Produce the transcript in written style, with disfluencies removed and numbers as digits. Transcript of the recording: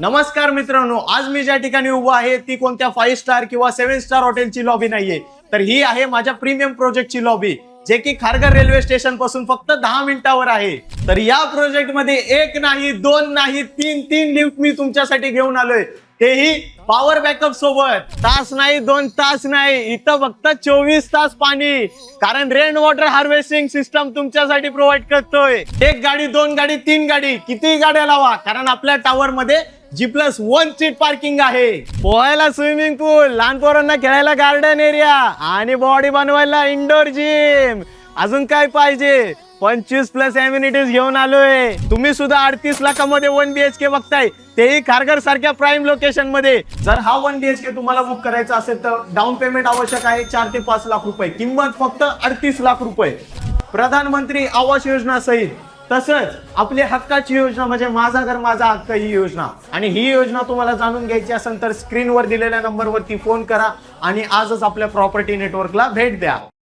नमस्कार मित्रांनो, आज मी ज्या ठिकाणी उभा आहे ती कोणत्या 5 स्टार किंवा 7 स्टार हॉटेलची लॉबी नाहीये, तर ही आहे माझ्या प्रीमियम प्रोजेक्टची लॉबी, जे की खारघर रेल्वे स्टेशन पासून फक्त 10 मिनिटावर आहे। तर या प्रोजेक्ट मध्ये एक नाही, दोन नाही, तीन लिफ्ट मी तुमच्यासाठी घेऊन आलोय, तेही पॉवर बॅकअप सोबत। तास नाही, 2 तास नाही, इथं फक्त 24 तास पाणी, कारण रेन वॉटर हार्वेस्टिंग सिस्टम तुमच्यासाठी प्रोव्हाइड करतोय। एक गाडी, 2 गाडी, 3 गाडी, किती गाड्या लावा, कारण आपल्या टावर मध्ये G+1 सीट पार्किंग आहे। पोहायला स्विमिंग पूल, लहान पोरांना खेळायला गार्डन एरिया आणि बॉडी बनवायला इंडोर जिम। अजून काय पाहिजे? 25+ एम्युनिटीज घेऊन आलोय। तुम्ही सुद्धा 38 लाखामध्ये 1 BHK बघताय, तेही खारघर सारख्या प्राईम लोकेशन मध्ये। जर हा 1 BHK तुम्हाला बुक करायचा असेल तर डाऊन पेमेंट आवश्यक आहे 4 ते 5 लाख रुपये, किंमत फक्त 38 लाख रुपये। प्रधानमंत्री आवास योजना सहित, तसंच आपली हक्काची योजना म्हणजे माझा घर माझा हक्क ही योजना। आणि ही योजना तुम्हाला जाणून घ्यायची असेल तर स्क्रीनवर दिलेल्या नंबरवरती फोन करा आणि आजच आपल्या प्रॉपर्टी नेटवर्कला भेट द्या।